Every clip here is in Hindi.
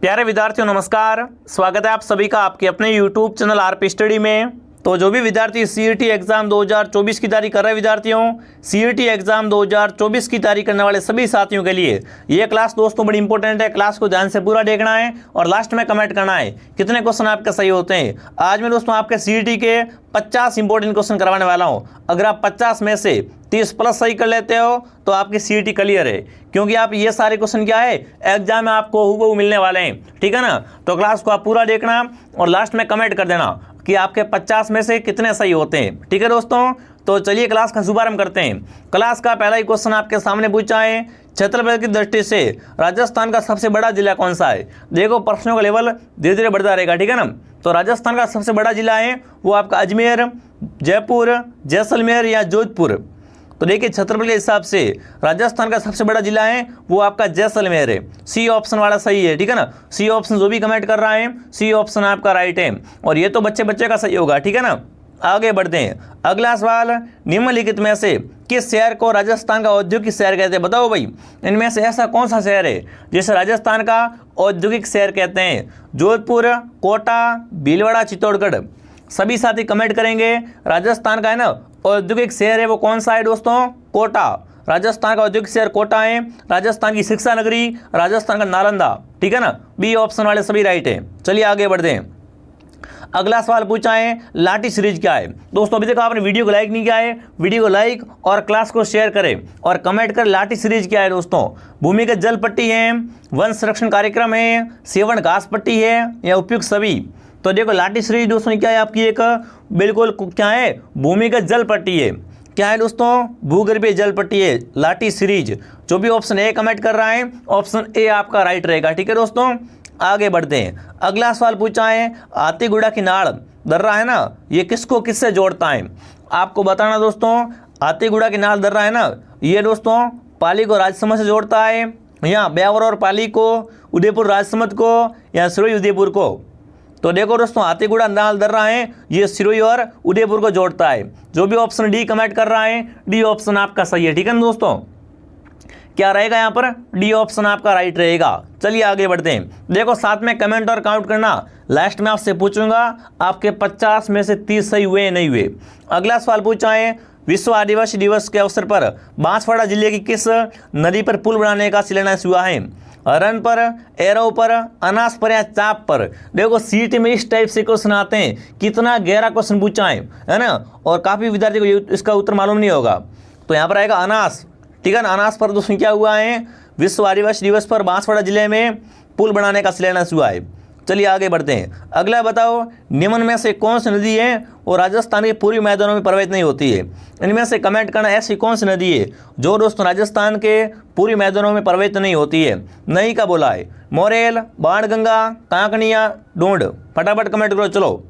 प्यारे विद्यार्थियों नमस्कार, स्वागत है आप सभी का आपके अपने YouTube चैनल आरपी स्टडी में। तो जो भी विद्यार्थी सीईटी एग्जाम 2024 की तैयारी कर रहे विद्यार्थियों, सीईटी एग्जाम 2024 की तैयारी करने वाले सभी साथियों के लिए ये क्लास दोस्तों बड़ी इंपॉर्टेंट है। क्लास को ध्यान से पूरा देखना है और लास्ट में कमेंट करना है कितने क्वेश्चन आपके सही होते हैं। आज मैं दोस्तों आपके सीईटी के 50 इंपॉर्टेंट क्वेश्चन करवाने वाला हूँ। अगर आप 50 में से 30 प्लस सही कर लेते हो तो आपकी सीईटी क्लियर है, क्योंकि आप ये सारे क्वेश्चन क्या है एग्जाम में आपको हूबहू मिलने वाले हैं। ठीक है ना, तो क्लास को आप पूरा देखना और लास्ट में कमेंट कर देना कि आपके 50 में से कितने सही होते हैं। ठीक है दोस्तों, तो चलिए क्लास का शुभारंभ करते हैं। क्लास का पहला ही क्वेश्चन आपके सामने पूछा है, क्षेत्रफल की दृष्टि से राजस्थान का सबसे बड़ा जिला कौन सा है। देखो प्रश्नों का लेवल धीरे धीरे बढ़ता रहेगा। ठीक है ना, तो राजस्थान का सबसे बड़ा जिला है वो आपका अजमेर, जयपुर, जैसलमेर या जोधपुर। तो देखिए क्षेत्रफल के हिसाब से राजस्थान का सबसे बड़ा जिला है वो आपका जैसलमेर है। सी ऑप्शन वाला सही है। ठीक है ना, सी ऑप्शन जो भी कमेंट कर रहा है सी ऑप्शन आपका राइट है और ये तो बच्चे का सही होगा। ठीक है ना, आगे बढ़ते हैं। अगला सवाल, निम्नलिखित में से किस शहर को राजस्थान का औद्योगिक शहर कहते हैं। बताओ भाई, इनमें से ऐसा कौन सा शहर है जिसे राजस्थान का औद्योगिक शहर कहते हैं। जोधपुर, कोटा, भीलवाड़ा, चित्तौड़गढ़। सभी साथी कमेंट करेंगे राजस्थान का है ना औद्योगिक शहर है वो कौन सा है दोस्तों, कोटा। राजस्थान का औद्योगिक शहर कोटा है। राजस्थान की शिक्षा नगरी राजस्थान का नालंदा। ठीक है ना, बी ऑप्शन वाले सभी राइट है। चलिए आगे बढ़ते हैं। अगला सवाल पूछा है, लाठी सीरीज क्या है। दोस्तों अभी तक आपने वीडियो को लाइक नहीं किया है, वीडियो को लाइक और क्लास को शेयर करें और कमेंट कर लाठी सीरीज क्या है दोस्तों। भूमिगत जल पट्टी है, वन संरक्षण कार्यक्रम है, सेवन घास पट्टी है या उपयुक्त सभी। तो देखो लाठी सीरीज दोस्तों क्या है आपकी एक बिल्कुल क्या है भूमिगत जल पट्टी है। क्या है दोस्तों, भूगर्भीय जल पट्टी है लाठी सीरीज। जो भी ऑप्शन ए कमेंट कर रहा है ऑप्शन ए आपका राइट रहेगा। ठीक है दोस्तों, आगे बढ़ते हैं। अगला सवाल पूछा है, हाथीगुड़ा की नाड़ दर्रा है ना ये किसको किससे जोड़ता है। आपको बताना दोस्तों, हाथीगुड़ा की नाड़ दर्रा है ना ये दोस्तों पाली को राजसमंद से जोड़ता है, यहाँ ब्यावर और पाली को, उदयपुर राजसमंद को या सिरोही उदयपुर को। तो देखो दोस्तों हाथीगुड़ा नाल दर्रा है ये सिरोही और उदयपुर को जोड़ता है। जो भी ऑप्शन डी कमेंट कर रहा है डी ऑप्शन आपका सही है। ठीक है ना दोस्तों, क्या रहेगा यहाँ पर डी ऑप्शन आपका राइट रहेगा। चलिए आगे बढ़ते हैं। देखो साथ में कमेंट और काउंट करना, लास्ट में आपसे पूछूंगा आपके 50 में से 30 सही हुए या नहीं हुए। अगला सवाल पूछा है, विश्व आदिवासी दिवस के अवसर पर बांसवाड़ा जिले की किस नदी पर पुल बनाने का शिलान्यास हुआ है। रन पर, एरो पर, अनास पर या चाप पर। देखो सीट में इस टाइप से क्वेश्चन आते हैं, कितना गहरा क्वेश्चन पूछा है ना, और काफ़ी विद्यार्थी को इसका उत्तर मालूम नहीं होगा। तो यहाँ पर आएगा अनास। ठीक है ना, अनास पर दोस्तों क्या हुआ है, विश्व आदिवासी दिवस पर बांसवाड़ा जिले में पुल बनाने का शिलान्यास हुआ है। चलिए आगे बढ़ते हैं। अगला बताओ, निम्न में से कौन सी नदी है वो राजस्थान के पूर्वी मैदानों में प्रवाहित नहीं होती है। इनमें से कमेंट करना ऐसी कौन सी नदी है जो दोस्तों राजस्थान के पूर्वी मैदानों में प्रवाहित नहीं होती है। नहीं का बोला है, मोरेल, बाणगंगा, कांकणिया, डोंड। फटाफट कमेंट करो। चलो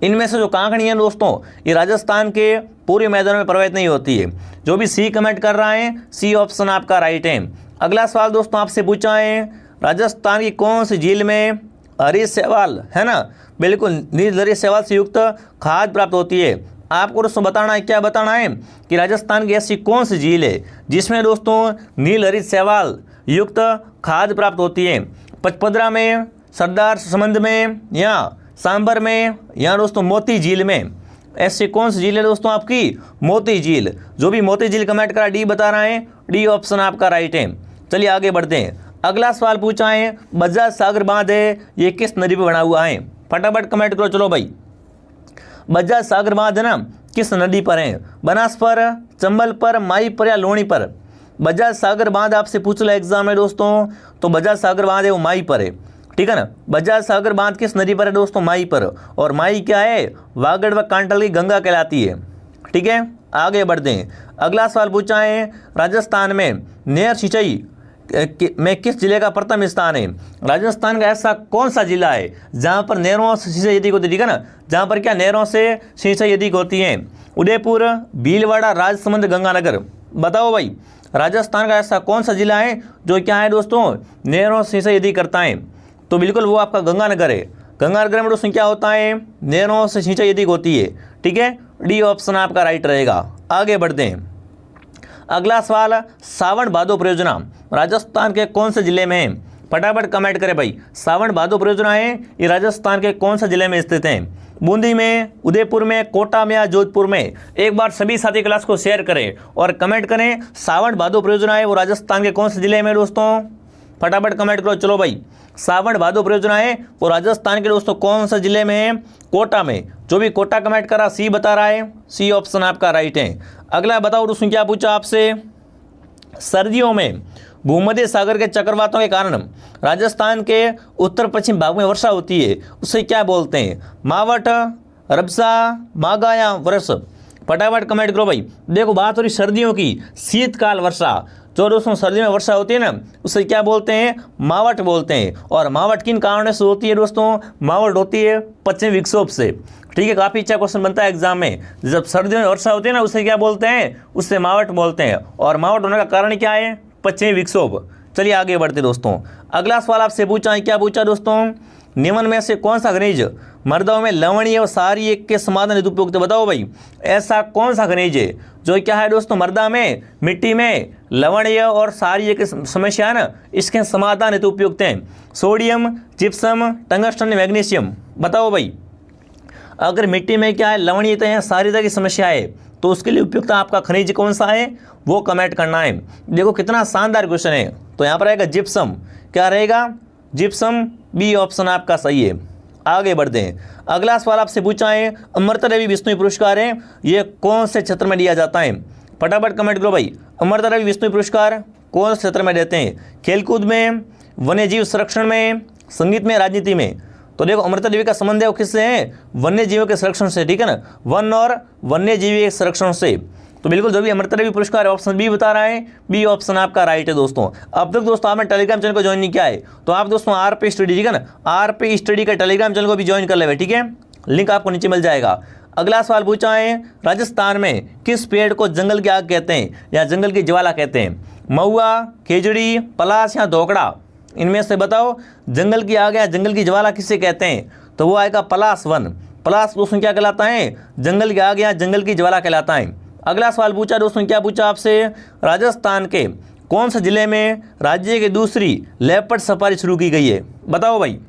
इनमें से जो कांकणिया दोस्तों ये राजस्थान के पूर्वी मैदानों में प्रवाहित नहीं होती है। जो भी सी कमेंट कर रहा है सी ऑप्शन आपका राइट है। अगला सवाल दोस्तों आपसे पूछा है, राजस्थान की कौन सी झील में हरीश शैवाल है ना बिल्कुल नील हरीश शैवाल से युक्त खाद प्राप्त होती है। आपको दोस्तों बताना है, क्या बताना है कि राजस्थान की ऐसी कौन सी झील है जिसमें दोस्तों नील हरीश शैवाल युक्त खाद प्राप्त होती है। पचपदरा में, सरदार समंद में या सांबर में या दोस्तों मोती झील में। ऐसी कौन सी झील है दोस्तों आपकी, मोती झील। जो भी मोती झील कमेंट करा डी बता रहा है डी ऑप्शन आपका राइट है। चलिए आगे बढ़ते हैं। अगला सवाल पूछा है, बजाज सागर बांध है ये किस नदी पर बना हुआ है। फटाफट कमेंट करो। चलो भाई, बजाज सागर बांध है ना किस नदी पर है, बनास पर, चंबल पर, माई पर या लोणी पर। बजाज सागर बांध आपसे पूछ लो एग्जाम में दोस्तों, तो बजाज सागर बांध है वो माई पर है। ठीक है ना, बजाज सागर बांध किस नदी पर है दोस्तों, माई पर। और माई क्या है, वागड़ व कांटल की गंगा कहलाती है। ठीक है, आगे बढ़ते हैं। अगला सवाल पूछा है, राजस्थान में नहर सिंचाई में किस जिले का प्रथम स्थान है। राजस्थान का ऐसा कौन सा जिला है जहां पर नहरों से सिंचाई अधिक होती है। ठीक है ना, जहां पर क्या नहरों से सिंचाई अधिक होती है। उदयपुर, भीलवाड़ा, राजसमंद, गंगानगर। बताओ भाई, राजस्थान का ऐसा कौन सा जिला है जो क्या है दोस्तों नहरों से सिंचाई अधिक करता है। तो बिल्कुल वो आपका गंगानगर है। गंगानगर में दोस्तों क्या होता है, नहरों से सिंचाई अधिक होती है। ठीक है, डी ऑप्शन आपका राइट रहेगा। आगे बढ़ते हैं। अगला सवाल, सावन भादो परियोजना राजस्थान के कौन से जिले में है। फटाफट कमेंट करें भाई। सावन भादो परियोजनाएं ये राजस्थान के कौन से जिले में स्थित हैं? बूंदी में, उदयपुर में, कोटा में या जोधपुर में? एक बार सभी साथी क्लास को शेयर करें और कमेंट करें सावन भादो परियोजनाएं वो राजस्थान के कौन से जिले में दोस्तों? फटाफट कमेंट करो। चलो भाई, सावन भादो परियोजनाएं वो राजस्थान के दोस्तों कौन से जिले में है? कोटा में। जो भी कोटा कमेंट करा सी बता रहा है, सी ऑप्शन आपका राइट है। अगला बताओ दोस्तों क्या पूछा आपसे? सर्दियों में भूमध्य सागर के चक्रवातों के कारण राजस्थान के उत्तर पश्चिम भाग में वर्षा होती है, उसे क्या बोलते हैं? मावठ, रबसा, मागा या वर्ष? फटाफट कमेंट करो भाई। देखो बात हो रही सर्दियों की, शीतकाल वर्षा। जो दोस्तों सर्दी में वर्षा होती है ना, उसे क्या बोलते हैं? मावठ बोलते हैं। और मावठ किन कारणों से होती है दोस्तों? मावठ होती है पश्चिमी विक्षोभ से। ठीक है, काफ़ी अच्छा क्वेश्चन बनता है एग्जाम में। जब सर्दियों में वर्षा होती है ना, उसे क्या बोलते हैं? उससे मावठ बोलते हैं। और मावठ होने का कारण क्या है? पश्चिमी विक्षोभ। चलिए आगे बढ़ते दोस्तों। अगला सवाल आपसे पूछा है, क्या पूछा दोस्तों? निम्न में से कौन सा खनिज मृदाओं में लवणीय और क्षारीय के समाधान हेतु उपयुक्त? बताओ भाई, ऐसा कौन सा खनिज है जो क्या है दोस्तों मृदा में, मिट्टी में लवणीय और क्षारीय की समस्या है ना, इसके समाधान हेतु उपयुक्त हैं? Sodium, gypsum, tungsten, magnesium? बताओ भाई, अगर मिट्टी में क्या है लवणीयता या क्षारीयता की समस्या है तो उसके लिए उपयुक्त आपका खनिज कौन सा है, वो कमेंट करना है। देखो कितना शानदार क्वेश्चन है। तो यहाँ पर आएगा जिप्सम। क्या रहेगा? जिप्सम। बी ऑप्शन आपका सही है। आगे बढ़ते हैं। अगला सवाल आपसे पूछा है, अमृता देवी बिश्नोई पुरस्कार है, ये कौन से क्षेत्र में दिया जाता है? फटाफट कमेंट करो भाई। अमृता देवी बिश्नोई पुरस्कार कौन से क्षेत्र में देते हैं? खेलकूद में, वन्यजीव संरक्षण में, संगीत में, राजनीति में? तो देखो अमृता देवी का संबंध है वो किससे है? वन्य जीवों के संरक्षण से। ठीक है ना, वन और वन्य जीवी के संरक्षण से। तो बिल्कुल जो भी अमृता देवी पुरस्कार है ऑप्शन बी बता रहा है। बी ऑप्शन आपका राइट है दोस्तों। अब तक दोस्तों आपने टेलीग्राम चैनल को ज्वाइन नहीं किया है तो आप दोस्तों आरपी स्टडी, ठीक है ना, आरपी स्टडी का टेलीग्राम चैनल को भी ज्वाइन कर ले। ठीक है, लिंक आपको नीचे मिल जाएगा। अगला सवाल पूछा है, राजस्थान में किस पेड़ को जंगल की आग कहते हैं या जंगल की ज्वाला कहते हैं? महुआ, खेजड़ी, पलाश या धोकड़ा? इनमें से बताओ जंगल की आग या जंगल की ज्वाला किससे कहते हैं? तो वो आएगा पलाश वन। पलाश दोस्तों क्या कहलाता है? जंगल की आग या जंगल की ज्वाला कहलाता है। अगला सवाल पूछा दोस्तों, क्या पूछा आपसे? राजस्थान के कौन से जिले में राज्य की दूसरी लेपर्ड सफारी शुरू की गई है? बताओ भाई,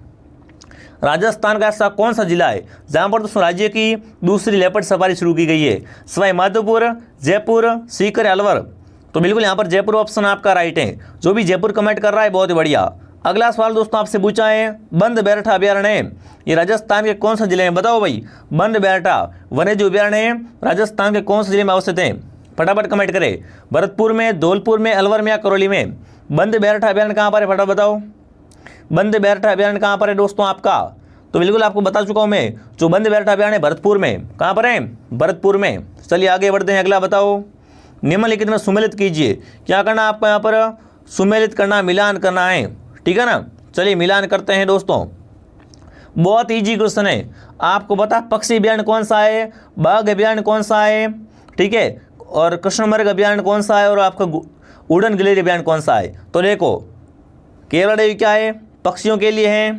राजस्थान का ऐसा कौन सा जिला है जहाँ पर दोस्तों राज्य की दूसरी लेपर्ड सफारी शुरू की गई है? सवाई माधोपुर, जयपुर, सीकर, अलवर? तो बिल्कुल यहाँ पर जयपुर ऑप्शन आपका राइट है। जो भी जयपुर कमेंट कर रहा है बहुत ही बढ़िया। अगला सवाल दोस्तों आपसे पूछा है, बंद बैरठा अभ्यारण्य ये राजस्थान के कौन से जिले में? बताओ भाई, बंद बैरठा वन्यजीव अभ्यारण्य राजस्थान के कौन से जिले में अवस्थित है? फटाफट कमेंट करें। भरतपुर में, धौलपुर में, अलवर में या करौली में? बंद बैरठा अभ्यारण्य कहाँ पर है? फटाफट बताओ, बंद बैरठा अभ्यारण्य कहाँ पर है दोस्तों आपका? तो बिल्कुल आपको बता चुका हूँ मैं, जो बंद बैरठा अभ्यारण्य भरतपुर में। कहाँ पर है? भरतपुर में। चलिए आगे बढ़ते हैं। अगला बताओ, निम्नलिखित में सुमेलित कीजिए। क्या करना आपको यहाँ पर? सुमेलित करना, मिलान करना है। ठीक है ना, चलिए मिलान करते हैं दोस्तों। बहुत इजी क्वेश्चन है। आपको पता पक्षी अभ्यारण्य कौन सा है, बाघ अभ्यारण्य कौन सा है, ठीक है, और कृष्णमृग अभ्यारण्य कौन सा है, और आपका उड़न गिलहरी अभ्यारण्य कौन सा है? तो देखो केरला देवी क्या है? पक्षियों के लिए है,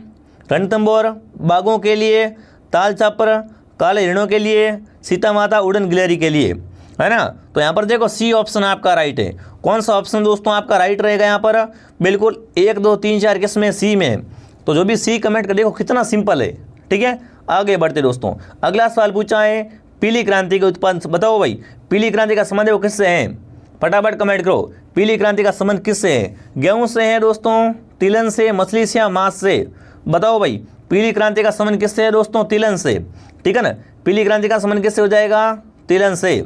रणथंभौर बाघों के लिए, ताल चापर काले हिरणों के लिए, सीता माता उड़न गिलहरी के लिए, है ना। तो यहाँ पर देखो सी ऑप्शन आपका राइट है। कौन सा ऑप्शन दोस्तों आपका राइट रहेगा यहाँ पर? बिल्कुल 1 2 3 4 किसमें? सी में। तो जो भी सी कमेंट कर, देखो कितना सिंपल है। ठीक है, आगे बढ़ते दोस्तों। अगला सवाल पूछा है, पीली क्रांति के उत्पादन बताओ भाई, पीली क्रांति का संबंध है वो किससे है? फटाफट कमेंट करो। पीली क्रांति का संबंध किससे है? गेहूं से है दोस्तों, तिलहन से, मछली से या मांस से? बताओ भाई, पीली क्रांति का संबंध किससे है दोस्तों? तिलहन से। ठीक है ना, पीली क्रांति का संबंध किससे हो जाएगा? तिलहन से।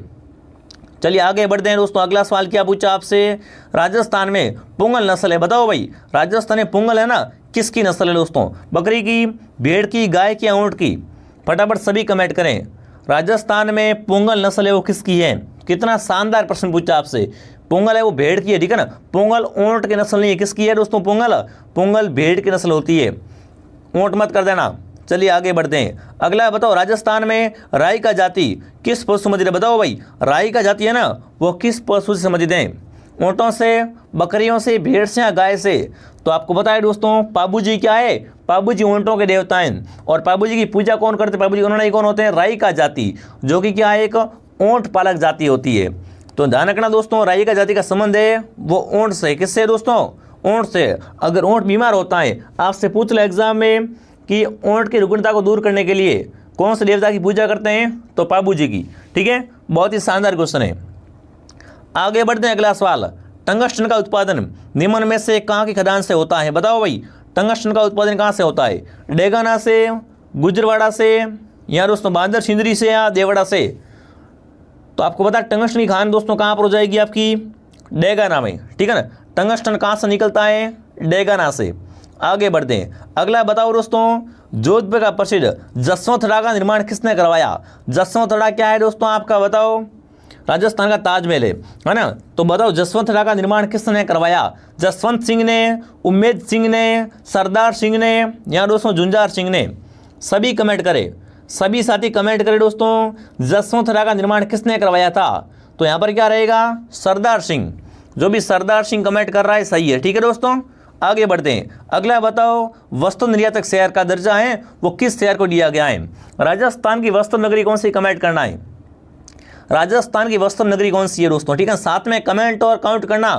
चलिए आगे बढ़ते हैं दोस्तों। अगला सवाल क्या पूछा आपसे? राजस्थान में पुंगल नस्ल है, बताओ भाई, राजस्थान में पुंगल है ना, किसकी नस्ल है दोस्तों? बकरी की, भेड़ की, गाय की या ऊंट की? फटाफट सभी कमेंट करें। राजस्थान में पुंगल नस्ल है वो किसकी है? कितना शानदार प्रश्न पूछा आपसे। पुंगल है वो भेड़ की है, ठीक है ना, पुंगल ऊंट की नस्ल नहीं है। किसकी है दोस्तों? पुंगल भेड़ की नस्ल होती है, ऊंट मत कर देना। चलिए आगे बढ़ते हैं। अगला बताओ, राजस्थान में राई का जाति किस पशु से संबंधित है? बताओ भाई, राई का जाति है ना वो किस पशु से संबंधित है? ऊँटों से, बकरियों से, भेड़ से या गाय से? तो आपको पता है दोस्तों, पाबू जी क्या है? पाबू जी ऊँटों के देवता हैं। और पाबू जी की पूजा कौन करते? पाबू जी उन्होंने कौन होते हैं? राई का जाति, जो कि क्या है? एक ऊँट पालक जाति होती है। तो ध्यान रखना दोस्तों, राई का जाति का संबंध है वो ऊँट से। किससे दोस्तों? ऊँट से। अगर ऊँट बीमार होता है, आपसे पूछ लो एग्जाम में कि ऊँट की रुग्णता को दूर करने के लिए कौन से देवता की पूजा करते हैं, तो पाबू जी की। ठीक है, बहुत ही शानदार क्वेश्चन है। आगे बढ़ते हैं, अगला सवाल। टंगस्टन का उत्पादन निम्न में से कहाँ की खदान से होता है? बताओ भाई, टंगस्टन का उत्पादन कहाँ से होता है? डेगाना से, गुजरवाड़ा से, या दोस्तों बांदर सिंदरी से, या देवड़ा से? तो आपको पता है टंगस्टन की खान दोस्तों कहाँ पर हो जाएगी आपकी? डेगाना में। ठीक है ना, टंगस्टन कहाँ से निकलता है? डेगाना से। आगे बढ़ते हैं, अगला बताओ दोस्तों, जोधपुर का प्रसिद्ध जसवंतड़ा का निर्माण किसने करवाया? जसवंतड़ा क्या है दोस्तों आपका? बताओ। राजस्थान का ताजमहल है ना? तो बताओ जसवंतड़ा का निर्माण किसने करवाया? जसवंत सिंह ने, उम्मेद सिंह ने, सरदार सिंह ने, या दोस्तों झुंझार सिंह ने? सभी कमेंट करें, सभी साथी कमेंट करें दोस्तों, जसवंतड़ा का निर्माण किसने करवाया था? तो यहाँ पर क्या रहेगा? सरदार सिंह। जो भी सरदार सिंह कमेंट कर रहा है सही है। ठीक है दोस्तों, आगे बढ़ते हैं, अगला बताओ, वस्त्र निर्यातक शहर का दर्जा है वो किस शहर को दिया गया है? राजस्थान की वस्त्र नगरी कौन सी? कमेंट करना है। राजस्थान की वस्त्र नगरी कौन सी है दोस्तों? ठीक है, साथ में कमेंट और काउंट करना।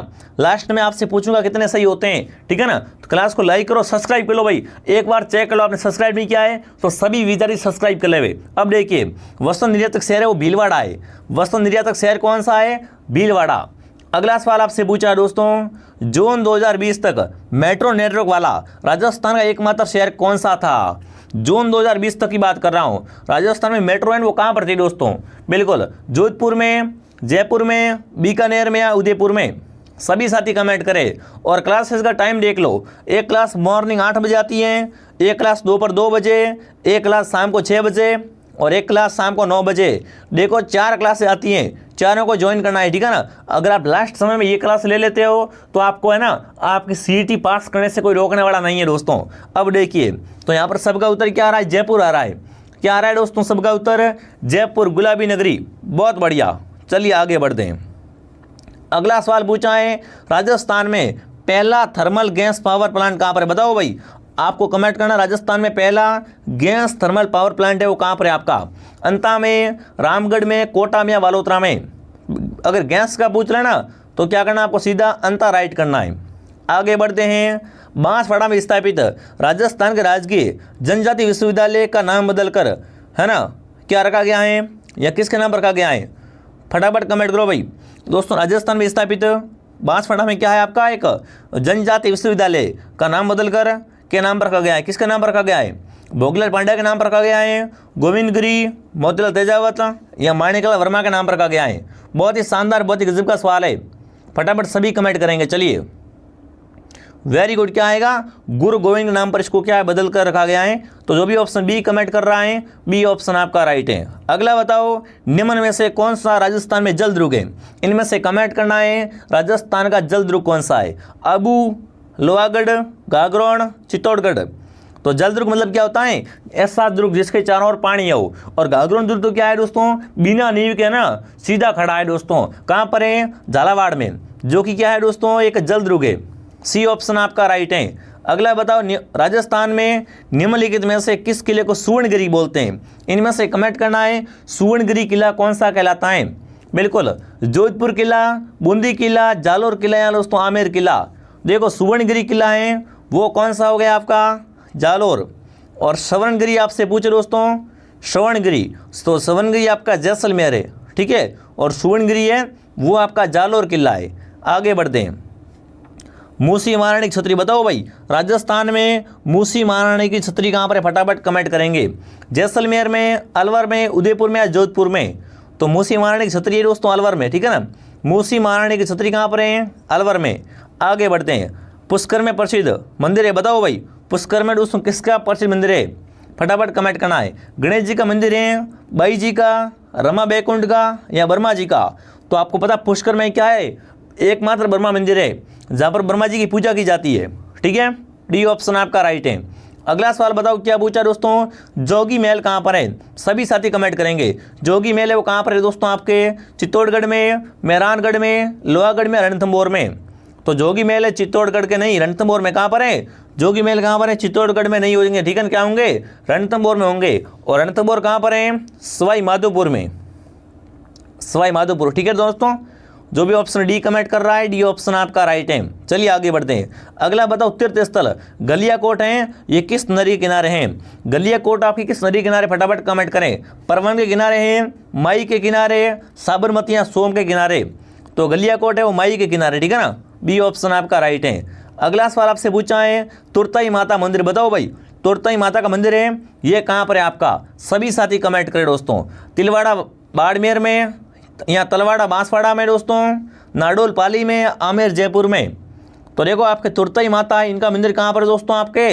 लास्ट में आपसे पूछूंगा कितने सही होते हैं। ठीक है ना, तो क्लास को लाइक करो, सब्सक्राइब कर लो भाई। एक बार चेक कर लो, आपने सब्सक्राइब नहीं किया है तो सभी विद्यार्थी सब्सक्राइब कर ले। अब देखिए, वस्त्र निर्यातक शहर है वो भीलवाड़ा है। वस्त्र निर्यातक शहर कौन सा है? भीलवाड़ा। अगला सवाल आपसे पूछा दोस्तों, जून 2020 तक मेट्रो नेटवर्क वाला राजस्थान का एकमात्र शहर कौन सा था? जून 2020 तक की बात कर रहा हूं। राजस्थान में मेट्रो है वो कहां पर थी दोस्तों? बिल्कुल जोधपुर में, जयपुर में, बीकानेर में, या उदयपुर में? सभी साथी कमेंट करें। और क्लासेस का टाइम देख लो, एक क्लास मॉर्निंग 8 बजे आती है, एक क्लास दोपहर 2 बजे, एक क्लास शाम को 6 बजे, और एक क्लास शाम को 9 बजे। देखो 4 क्लासें आती हैं, चारों को ज्वाइन करना है। ठीक है ना, अगर आप लास्ट समय में ये क्लास ले लेते हो तो आपको है ना, आपकी सीईटी पास करने से कोई रोकने वाला नहीं है दोस्तों। अब देखिए, तो यहाँ पर सबका उत्तर क्या आ रहा है? जयपुर आ रहा है। क्या आ रहा है दोस्तों सबका उत्तर? जयपुर, गुलाबी नगरी। बहुत बढ़िया, चलिए आगे बढ़ते हैं। अगला सवाल पूछा है, राजस्थान में पहला थर्मल गैस पावर प्लांट कहाँ पर है? बताओ भाई, आपको कमेंट करना। राजस्थान में पहला गैस थर्मल पावर प्लांट है वो कहाँ पर है आपका? अंता में, रामगढ़ में, कोटा में, या बालोतरा में? अगर गैस का पूछ रहे ना तो क्या करना आपको? सीधा अंता राइट करना है। आगे बढ़ते हैं, बांसवाड़ा में स्थापित राजस्थान के राजकीय जनजाति विश्वविद्यालय का नाम बदलकर है ना क्या रखा गया है, या किसके नाम पर रखा गया है? फटाफट कमेंट करो भाई। दोस्तों राजस्थान में स्थापित बांसवाड़ा में क्या है आपका? एक जनजाति विश्वविद्यालय का नाम बदलकर के नाम पर रखा गया है। किसके नाम पर रखा गया है? भोगलाल पांड्या के नाम पर रखा गया है, गोविंद गिरी, मोतीलाल तेजावत, या माणिकलाल वर्मा के नाम पर रखा गया है? बहुत ही शानदार, बहुत ही गजब का सवाल है। फटाफट सभी कमेंट करेंगे। चलिए, वेरी गुड। क्या आएगा? गुरु गोविंद नाम पर इसको क्या है? बदल कर रखा गया है। तो जो भी ऑप्शन बी कमेंट कर रहा है, बी ऑप्शन आपका राइट है। अगला बताओ, निम्न में से कौन सा राजस्थान में जलदुर्ग है? इनमें से कमेंट करना है, राजस्थान का जलदुर्ग कौन सा है? अबू, लोहागढ़, गागरोन, चित्तौड़गढ़? तो जलदुर्ग मतलब क्या होता है? ऐसा दुर्ग जिसके चारों ओर पानी हो। और गागरोन दुर्ग तो क्या है दोस्तों? बिना नींव के ना सीधा खड़ा है दोस्तों। कहाँ पर है? झालावाड़ में, जो कि क्या है दोस्तों? एक जलदुर्ग है। सी ऑप्शन आपका राइट है। अगला बताओ, राजस्थान में निम्नलिखित में से किस किले को सुवर्णगिरी बोलते हैं? इनमें से कमेंट करना है, सुवर्णगिरी किला कौन सा कहलाता है? बिल्कुल जोधपुर किला, बूंदी किला, जालोर किला, या दोस्तों आमेर किला? देखो सुवर्णगिरी किला है वो कौन सा हो गया आपका? जालोर। और श्रवणगिरी आपसे पूछे दोस्तों, श्रवणगिरी, तो श्रवणगिरी आपका जैसलमेर है। ठीक है, और सुवर्णगिरी है वो आपका जालोर किला है। आगे बढ़ते हैं, मूसी महारानी की छतरी बताओ भाई, राजस्थान में मूसी महारानी की छतरी कहाँ पर है? फटाफट कमेंट करेंगे। जैसलमेर में, अलवर में, उदयपुर में, या जोधपुर में? तो मूसी महारानी की छतरी है दोस्तों अलवर में। ठीक है ना, मूसी महारानी की छतरी कहाँ पर है? अलवर में। आगे बढ़ते हैं, पुष्कर में प्रसिद्ध मंदिर है बताओ भाई, पुष्कर में दोस्तों किसका प्रसिद्ध मंदिर है? फटाफट कमेंट करना है। गणेश जी का मंदिर है, बाई जी का, रमा बैकुंठ का, या ब्रह्मा जी का? तो आपको पता पुष्कर में क्या है? एकमात्र ब्रह्मा मंदिर है जहाँ पर ब्रह्मा जी की पूजा की जाती है। ठीक है, डी ऑप्शन आपका राइट है। अगला सवाल बताओ क्या पूछा दोस्तों, जोगी महल कहाँ पर है? सभी साथी कमेंट करेंगे। जोगी महल है वो कहाँ पर है दोस्तों? आपके चित्तौड़गढ़ में, मेहरानगढ़ में, लोहागढ़ में, रणथंभौर में? तो जोगी महल है चित्तौड़गढ़ के नहीं, रणथंभौर में। कहाँ पर है जोगी महल? कहाँ पर है? चित्तौड़गढ़ में नहीं होंगे। ठीक है, क्या होंगे? रणथंभौर में होंगे। और रणथंभौर कहाँ पर है? सवाई माधोपुर में, सवाई माधोपुर। ठीक है दोस्तों, जो भी ऑप्शन डी कमेंट कर रहा है, डी ऑप्शन आपका राइट है। चलिए आगे बढ़ते हैं। अगला बताओ, तीर्थ स्थल गलियाकोट हैं, ये किस नदी के किनारे हैं? गलियाकोट आपकी किस नदी के किनारे, फटाफट कमेंट करें। परवन के किनारे हैं, माई के किनारे, साबरमती या सोम के किनारे? तो गलियाकोट है वो माई के किनारे, ठीक है ना, बी ऑप्शन आपका राइट है। अगला सवाल आपसे पूछा है, तुरताई माता मंदिर, बताओ भाई तुरताई माता का मंदिर है ये कहाँ पर है आपका? सभी साथी कमेंट करें दोस्तों। तिलवाड़ा बाड़मेर में, या तलवाड़ा बांसवाड़ा में दोस्तों, नाडोल पाली में, आमेर जयपुर में? तो देखो आपके तुरताई माता है, इनका मंदिर कहाँ पर है दोस्तों? आपके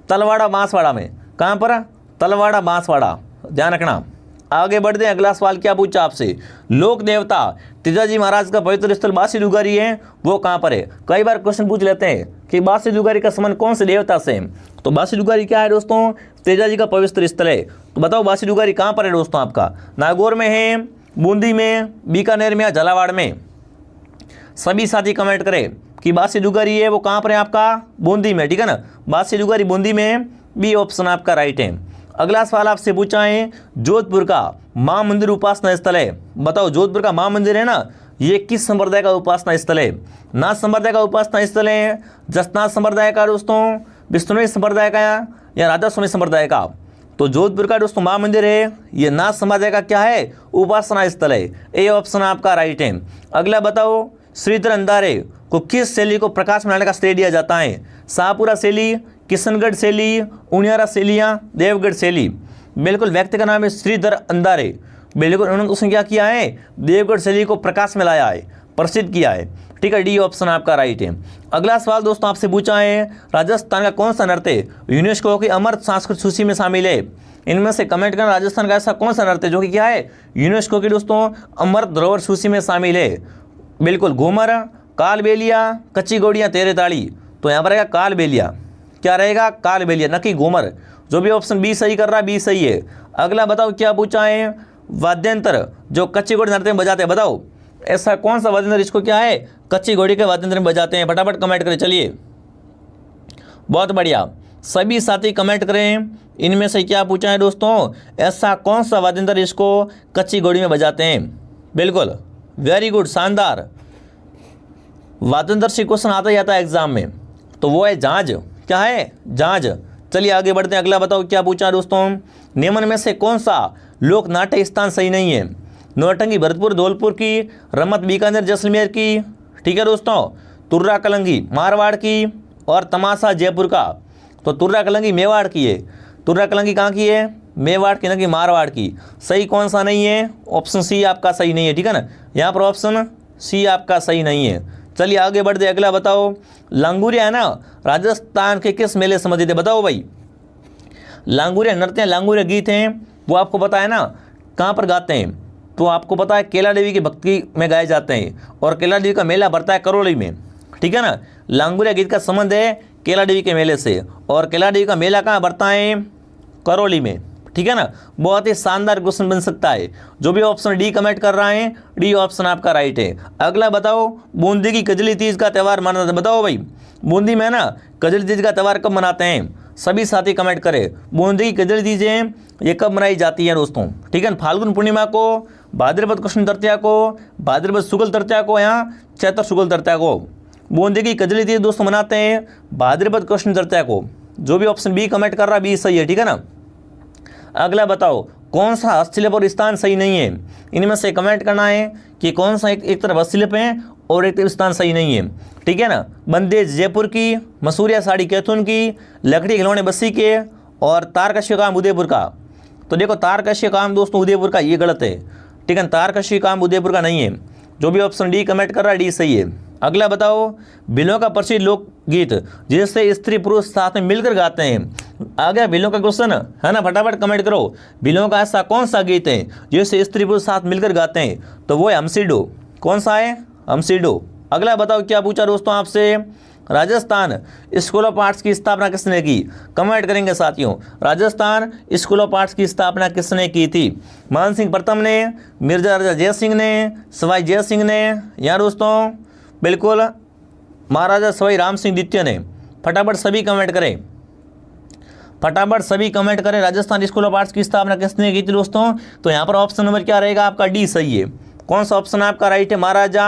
तलवाड़ा बांसवाड़ा में। कहाँ पर? तलवाड़ा बांसवाड़ा, ध्यान रखना। आगे बढ़ते हैं। अगला सवाल क्या पूछा आपसे, लोक देवता तेजाजी महाराज का पवित्र स्थल बासी दुगारी है, वो कहाँ पर है? कई बार क्वेश्चन पूछ लेते हैं कि बासी दुगारी का संबंध कौन से देवता से? तो बासी दुगारी क्या है दोस्तों? तेजाजी का पवित्र स्थल है। तो बताओ बासी दुगारी कहाँ पर है दोस्तों? आपका नागौर में है, बूंदी में, बीकानेर में या झालावाड़ में? सभी साथी कमेंट करें कि बासी दुगारी है वो कहाँ पर है आपका? बूंदी में, ठीक है ना, बासी दुगारी बूंदी में, बी ऑप्शन आपका राइट है। अगला सवाल आपसे पूछा है, जोधपुर का मां मंदिर उपासना स्थल है, बताओ जोधपुर का मां मंदिर है ना, ये किस संप्रदाय का उपासना स्थल है? नाथ संप्रदाय का उपासना स्थल है, जसनाथ संप्रदाय का दोस्तों, विष्णुवी संप्रदाय का या राधा स्वामी संप्रदाय का? तो जोधपुर का दोस्तों मां मंदिर है, ये नाथ संप्रदाय का क्या है? उपासना स्थल है। ए ऑप्शन आपका राइट है। अगला बताओ, श्रीधर अंधारे को किस शैली को प्रकाश में लाने का श्रेय दिया जाता है? शाहपुरा शैली, किशनगढ़ शैली, उनियारा शैली या देवगढ़ शैली? बिल्कुल, व्यक्ति का नाम है श्रीधर अंधारे, बिल्कुल उन्होंने उसने क्या किया है? देवगढ़ शैली को प्रकाश में लाया है, प्रसिद्ध किया है, ठीक है, डी ऑप्शन आपका राइट है। अगला सवाल दोस्तों आपसे पूछा है, राजस्थान का कौन सा नृत्य यूनेस्को की अमर सांस्कृतिक सूची में शामिल है? इनमें से कमेंट करना, राजस्थान का ऐसा कौन सा नृत्य जो कि क्या है? यूनेस्को की दोस्तों अमर धरोहर सूची में शामिल है। बिल्कुल, घूमर, कालबेलिया, कच्ची गोड़ियाँ, तेरे ताड़ी? तो यहाँ पर रहेगा कालबेलिया, क्या रहेगा? कालबेलिया, न कि घूमर। जो भी ऑप्शन बी सही कर रहा है, बी सही है। अगला बताओ क्या पूछा है, वाद्यंत्र जो कच्ची घोड़ी नृत्य में बजाते हैं, बताओ ऐसा कौन सा वाद्यंत्र इसको क्या है? कच्ची घोड़ी के वाद्यंत्र में बजाते हैं? फटाफट कमेंट करें। चलिए, बहुत बढ़िया, सभी साथी कमेंट करें। इनमें से क्या पूछा है दोस्तों, ऐसा कौन सा वाद्यंत्र इसको कच्ची घोड़ी में बजाते हैं? बिल्कुल, वेरी गुड, शानदार। वाद्यंत्र से क्वेश्चन आता ही आता है एग्जाम में, तो वो है झांझ। क्या है? झांझ। चलिए आगे बढ़ते हैं। अगला बताओ क्या पूछा दोस्तों, निम्न में से कौन सा लोक नाट्य स्थान सही नहीं है? नौटंकी भरतपुर धौलपुर की, रमत बीकानेर जैसलमेर की, ठीक है दोस्तों, तुर्रा कलंगी मारवाड़ की, और तमाशा जयपुर का? तो तुर्रा कलंगी मेवाड़ की है। तुर्रा कलंगी कहाँ की है? मेवाड़ की, न कि मारवाड़ की। सही कौन सा नहीं है? ऑप्शन सी आपका सही नहीं है, ठीक है ना, यहाँ पर ऑप्शन सी आपका सही नहीं है। चलिए आगे बढ़ते। अगला बताओ, लांगुरिया है ना, राजस्थान के किस मेले संबंधित है? बताओ भाई, लांगुरिया नृत्य, लांगुरिया गीत हैं, वो आपको पता है ना कहाँ पर गाते हैं? तो आपको पता है केला देवी की भक्ति में गाए जाते हैं, और केला देवी का मेला बढ़ता है करौली में, ठीक है ना। लांगुरिया गीत का संबंध है केला देवी के मेले से, और केला देवी का मेला कहाँ बढ़ता है? करौली में, ठीक है ना। बहुत ही शानदार क्वेश्चन बन सकता है। जो भी ऑप्शन डी कमेंट कर रहा है, डी ऑप्शन आपका राइट है। अगला बताओ, बूंदी की कजली तीज का त्यौहार माना जाता है? बताओ भाई, बूंदी में ना कजली तीज का त्यौहार कब मनाते हैं? सभी साथी कमेंट करें। बूंदी की कजली तीज है ये कब मनाई जाती है दोस्तों? ठीक है, फाल्गुन पूर्णिमा को, भाद्रपद कृष्ण तृतीया को, भाद्रपद शुक्ल तृतीया को, या चैत्र शुक्ल तृतीया को? बूंदी की कजली तीज दोस्तों मनाते हैं भाद्रपद कृष्ण तृतीया को। जो भी ऑप्शन बी कमेंट कर रहा है, बी सही है, ठीक है ना। अगला बताओ, कौन सा हस्तशिल्प और स्थान सही नहीं है? इनमें से कमेंट करना है कि कौन सा एक तरफ हस्तशिल्प है और एक तरफ स्थान सही नहीं है, ठीक है ना। बंदेज जयपुर की, मसूरिया साड़ी कैथून की, लकड़ी खिलौने बस्सी के, और तारकशी काम उदयपुर का? तो देखो, तारकशी काम दोस्तों उदयपुर का, ये गलत है, ठीक है, तारकशी काम उदयपुर का नहीं है। जो भी ऑप्शन डी कमेंट कर रहा है, डी सही है। अगला बताओ, भिल्लों का प्रसिद्ध लोकगीत जिससे स्त्री पुरुष साथ में मिलकर गाते हैं? आ गया भिल्लों का क्वेश्चन, है ना, फटाफट कमेंट करो। भिल्लों का ऐसा कौन सा गीत है जिससे स्त्री पुरुष साथ मिलकर गाते हैं? तो वो है हमसीडो। कौन सा है? हमसीडो। अगला बताओ क्या पूछा दोस्तों आपसे, राजस्थान स्कूल ऑफ आर्ट्स की स्थापना किसने की? कमेंट करेंगे साथियों। राजस्थान स्कूल ऑफ आर्ट्स की स्थापना किसने की थी? मान सिंह प्रथम ने, मिर्जा राजा जय सिंह ने, सवाई जय सिंह ने, या दोस्तों बिल्कुल महाराजा सवाई राम सिंह द्वितीय ने? फटाफट सभी कमेंट करें, फटाफट सभी कमेंट करें। राजस्थान स्कूल ऑफ आर्ट्स की स्थापना किसने की थी दोस्तों? तो यहाँ पर ऑप्शन नंबर क्या रहेगा आपका? डी सही है। कौन सा ऑप्शन आपका राइट है? महाराजा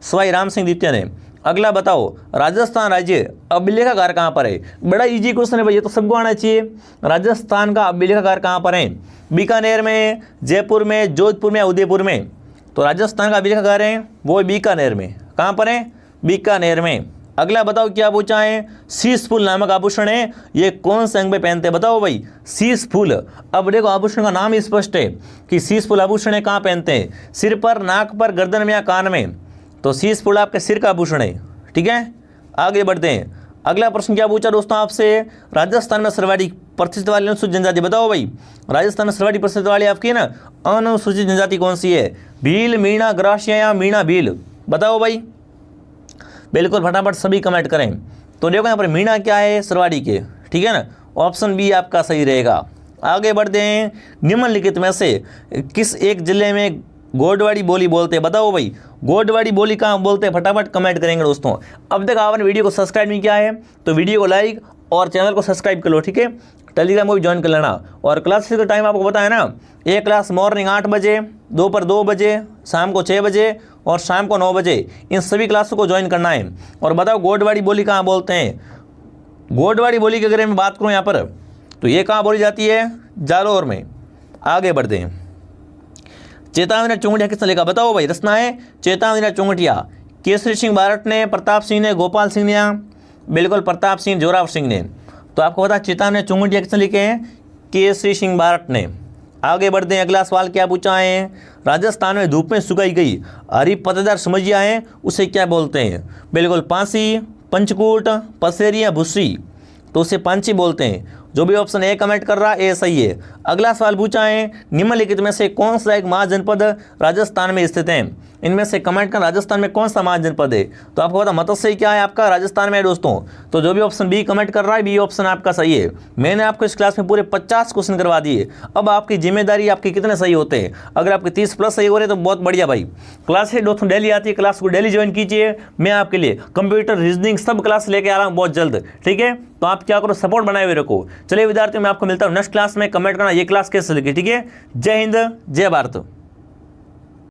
सवाई राम सिंह द्वितीय ने। अगला बताओ राजस्थान राज्य अभिलेखागार कहाँ पर है? बड़ा इजी क्वेश्चन है भाई, ये तो सबको आना चाहिए। राजस्थान का अभिलेखागार कहाँ पर है? बीकानेर में, जयपुर में, जोधपुर में, उदयपुर में? तो राजस्थान का अभिलेखागार है वो बीकानेर में। कहाँ पर है? बीकानेर में। अगला बताओ क्या पूछा है? शीश फूल नामक आभूषण है, ये कौन से अंग पे पहनते हैं? बताओ भाई, शीश फूल। अब देखो आभूषण का नाम ही स्पष्ट है कि शीश फूल आभूषण है, कहाँ पहनते हैं? सिर पर, नाक पर, गर्दन में या कान में? तो शीश फूल आपके सिर का आभूषण है। ठीक है, आगे बढ़ते हैं। अगला प्रश्न क्या पूछा दोस्तों आपसे? राजस्थान में सर्वाधिक प्रतिशत वाली अनुसूचित जनजाति बताओ भाई। राजस्थान में सर्वाधिक प्रतिशत वाली आपकी है ना अनुसूचित जनजाति कौन सी है? भील, मीणा, ग्रासिया या मीणा भील? बताओ भाई, बिल्कुल फटाफट सभी कमेंट करें। तो देखो यहाँ पर मीणा क्या है? सर्वाधिक है। ठीक है ना, ऑप्शन बी आपका सही रहेगा। आगे बढ़ते हैं। निम्नलिखित में से किस एक जिले में गोडवाड़ी बोली बोलते हैं? बताओ भाई, गोडवाड़ी बोली कहाँ बोलते हैं? फटाफट कमेंट करेंगे दोस्तों। अब तक आपने वीडियो को सब्सक्राइब नहीं किया है तो वीडियो को लाइक और चैनल को सब्सक्राइब कर लो। ठीक है, टेलीग्राम को भी ज्वाइन कर लेना। और क्लासेस का टाइम आपको पता है ना, एक क्लास मॉर्निंग 8 बजे, दोपहर 2 बजे, शाम को 6 बजे और शाम को 9 बजे, इन सभी क्लासों को ज्वाइन करना है। और बताओ गोडवाड़ी बोली कहाँ बोलते हैं? गोडवाड़ी बोली की अगर मैं बात करूँ यहाँ पर तो ये कहाँ बोली जाती है? जालौर में। आगे बढ़ते हैं। चेतावनी चुंगटिया किसने लिखा? बताओ भाई, रचना है चेतावनी चुंगटिया। केसरी सिंह बारट ने, प्रताप सिंह ने, गोपाल सिंह ने? बिल्कुल प्रताप सिंह जोरावर सिंह ने। तो आपको पता चेतावनी चुंगटिया किसने लिखे हैं? केसरी सिंह बारट ने। आगे बढ़ते हैं। अगला सवाल क्या पूछा है? राजस्थान में धूप में सुखाई गई हरी पत्तेदार समझिया है, उसे क्या बोलते हैं? बिल्कुल पांसी, पंचकूट, पसेरी या भूसी? तो उसे पांची बोलते हैं। जो भी ऑप्शन ए कमेंट कर रहा है ए सही है। अगला सवाल पूछा है निम्नलिखित में से कौन सा एक महाजनपद राजस्थान में स्थित है? इनमें से कमेंट कर राजस्थान में कौन सा महाजनपद है? तो आपको पता मत्स्य क्या है आपका? राजस्थान में है दोस्तों। तो जो भी ऑप्शन बी कमेंट कर रहा है बी ऑप्शन आपका सही है। मैंने आपको इस क्लास में पूरे 50 क्वेश्चन करवा दिए। अब आपकी जिम्मेदारी आपके कितने सही होते हैं। अगर आपके 30 प्लस सही हो रहे तो बहुत बढ़िया भाई। क्लास है दोस्तों डेली आती है, क्लास को डेली ज्वाइन कीजिए। मैं आपके लिए कंप्यूटर, रीजनिंग सब क्लास लेके आ रहा हूँ बहुत जल्द। ठीक है, तो आप क्या करो, सपोर्ट बनाए हुए रखो। चलिए विद्यार्थियों, मैं आपको मिलता हूँ नेक्स्ट क्लास में। कमेंट करना ये क्लास कैसे लगी। ठीक है, जय हिंद, जय भारत।